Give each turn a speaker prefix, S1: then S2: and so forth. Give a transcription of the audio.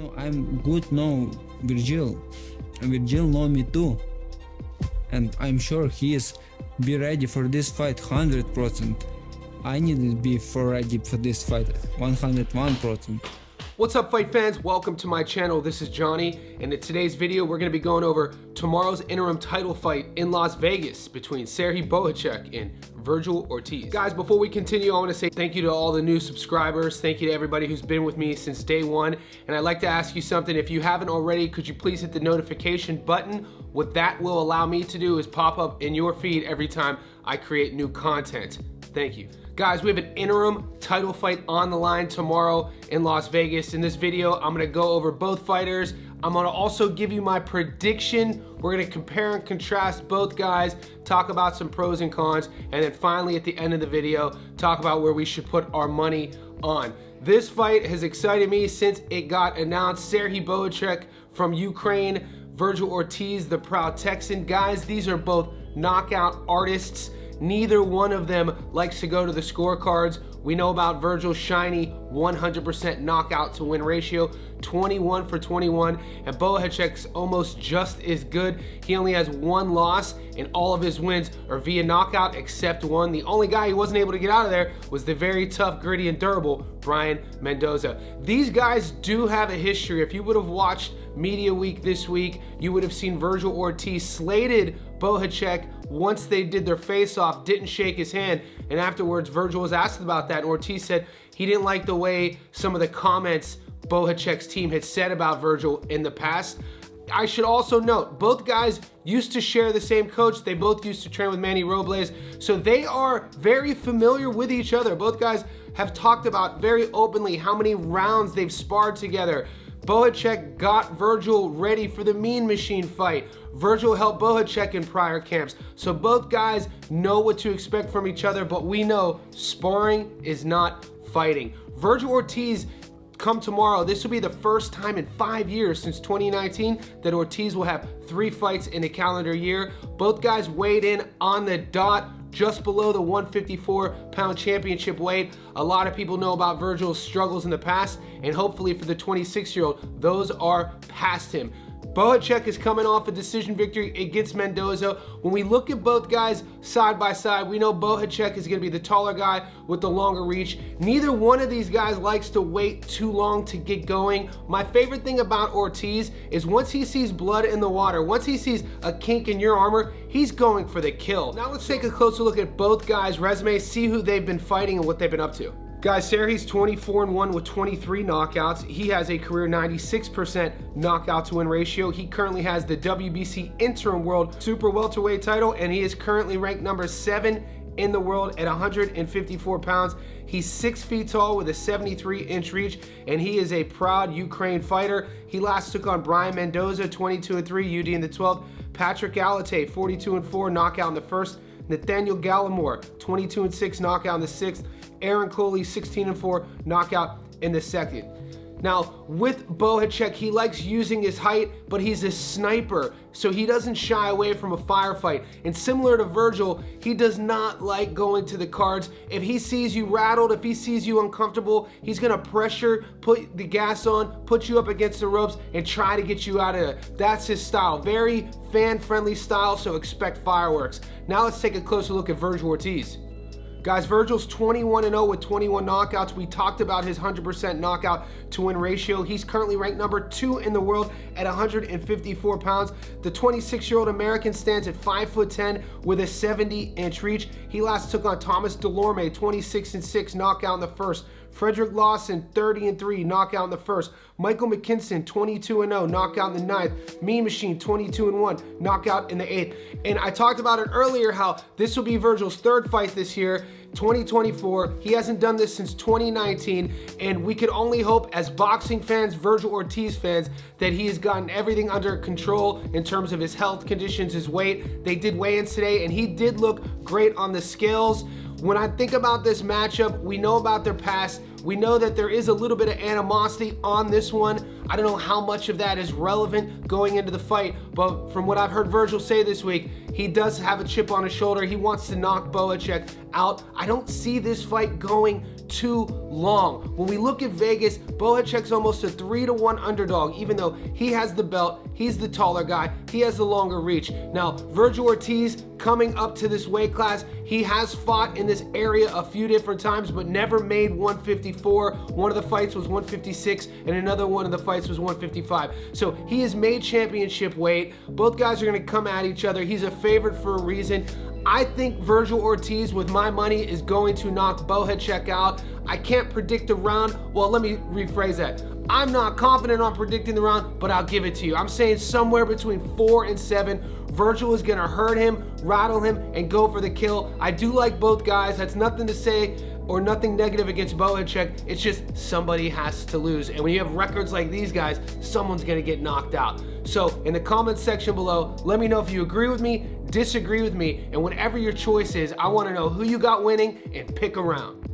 S1: No, I'm good now, Vergil. Vergil know me too. And I'm sure he is be ready for this fight 100%. I need to be ready for this fight 101%.
S2: What's up, fight fans? Welcome to my channel. This is Johnny, and in today's video we're going to be going over tomorrow's interim title fight in Las Vegas between Serhii Bohachuk and Vergil Ortiz. Guys, before we continue, I want to say thank you to all the new subscribers. Thank you to everybody who's been with me since day one. And I'd like to ask you something. If you haven't already, could you please hit the notification button? What that will allow me to do is pop up in your feed every time I create new content. Thank you. Guys, we have an interim title fight on the line tomorrow in Las Vegas. In this video, I'm gonna go over both fighters. I'm gonna also give you my prediction. We're gonna compare and contrast both guys, talk about some pros and cons, and then finally at the end of the video, talk about where we should put our money on. This fight has excited me since it got announced. Serhii Bohachuk from Ukraine, Vergil Ortiz, the proud Texan. Guys, these are both knockout artists. Neither one of them likes to go to the scorecards. We know about Vergil's shiny 100% knockout to win ratio, 21 for 21, and Bohachuk's almost just as good. He only has one loss, and all of his wins are via knockout except one. The only guy he wasn't able to get out of there was the very tough, gritty, and durable Brian Mendoza. These guys do have a history. If you would have watched Media Week this week, you would have seen Vergil Ortiz slated Bohachuk once they did their face-off, didn't shake his hand, and afterwards Vergil was asked about that, and Ortiz said he didn't like the way some of the comments Bohachuk's team had said about Vergil in the past. I should also note, both guys used to share the same coach. They both used to train with Manny Robles, so they are very familiar with each other. Both guys have talked about very openly how many rounds they've sparred together. Bohachuk got Vergil ready for the Mean Machine fight. Vergil helped Bohachuk in prior camps. So both guys know what to expect from each other, but we know sparring is not fighting. Vergil Ortiz, come tomorrow, this will be the first time in 5 years since 2019 that Ortiz will have 3 fights in a calendar year. Both guys weighed in on the dot, just below the 154-pound championship weight. A lot of people know about Vergil's struggles in the past, and hopefully for the 26-year-old, those are past him. Bohachuk is coming off a decision victory against Mendoza. When we look at both guys side by side, we know Bohachuk is going to be the taller guy with the longer reach. Neither one of these guys likes to wait too long to get going. My favorite thing about Ortiz is once he sees blood in the water, once he sees a kink in your armor, he's going for the kill. Now let's take a closer look at both guys' resumes, see who they've been fighting and what they've been up to. Guys, Serhii's 24-1 with 23 knockouts. He has a career 96% knockout to win ratio. He currently has the WBC Interim World Super Welterweight title, and he is currently ranked number 7 in the world at 154 pounds. He's 6 feet tall with a 73-inch reach, and he is a proud Ukraine fighter. He last took on Brian Mendoza, 22-3, UD in the 12th. Patrick Alate, 42-4, knockout in the 1st. Nathaniel Gallimore, 22-6, knockout in the 6th. Aaron Coley, 16-4, knockout in the 2nd. Now, with Bohachuk, he likes using his height, but he's a sniper, so he doesn't shy away from a firefight. And similar to Vergil, he does not like going to the cards. If he sees you rattled, if he sees you uncomfortable, he's gonna pressure, put the gas on, put you up against the ropes, and try to get you out of it. That's his style. Very fan-friendly style, so expect fireworks. Now let's take a closer look at Vergil Ortiz. Guys, Vergil's 21-0 with 21 knockouts. We talked about his 100% knockout to win ratio. He's currently ranked number 2 in the world at 154 pounds. The 26-year-old American stands at 5'10" with a 70-inch reach. He last took on Thomas Delorme, 26-6, knockout in the 1st. Frederick Lawson, 30-3, knockout in the 1st. Michael McKinson, 22-0, knockout in the 9th. Mean Machine, 22-1, knockout in the 8th. And I talked about it earlier how this will be Vergil's 3rd fight this year, 2024. He hasn't done this since 2019, and we could only hope as boxing fans, Vergil Ortiz fans, that he has gotten everything under control in terms of his health conditions, his weight. They did weigh-ins today, and he did look great on the scales. When I think about this matchup, we know about their past. We know that there is a little bit of animosity on this one. I don't know how much of that is relevant going into the fight, but from what I've heard Vergil say this week, he does have a chip on his shoulder. He wants to knock Bohachuk out. I don't see this fight going too long. When we look at Vegas, Bohachuk's almost a 3-1 underdog, even though he has the belt, he's the taller guy, he has the longer reach. Now, Vergil Ortiz coming up to this weight class, he has fought in this area a few different times, but never made 154. One of the fights was 156, and another one of the fights was 155. So he has made championship weight. Both guys are gonna come at each other. He's a favorite for a reason. I think Vergil Ortiz, with my money, is going to knock Bohachuk out. I can't predict the round. Well, let me rephrase that. I'm not confident on predicting the round, but I'll give it to you. I'm saying somewhere between 4 and 7. Vergil is gonna hurt him, rattle him, and go for the kill. I do like both guys. That's nothing to say or nothing negative against Bohachuk. It's just somebody has to lose. And when you have records like these guys, someone's gonna get knocked out. So in the comments section below, let me know if you agree with me, disagree with me, and whatever your choice is, I wanna know who you got winning and pick a round.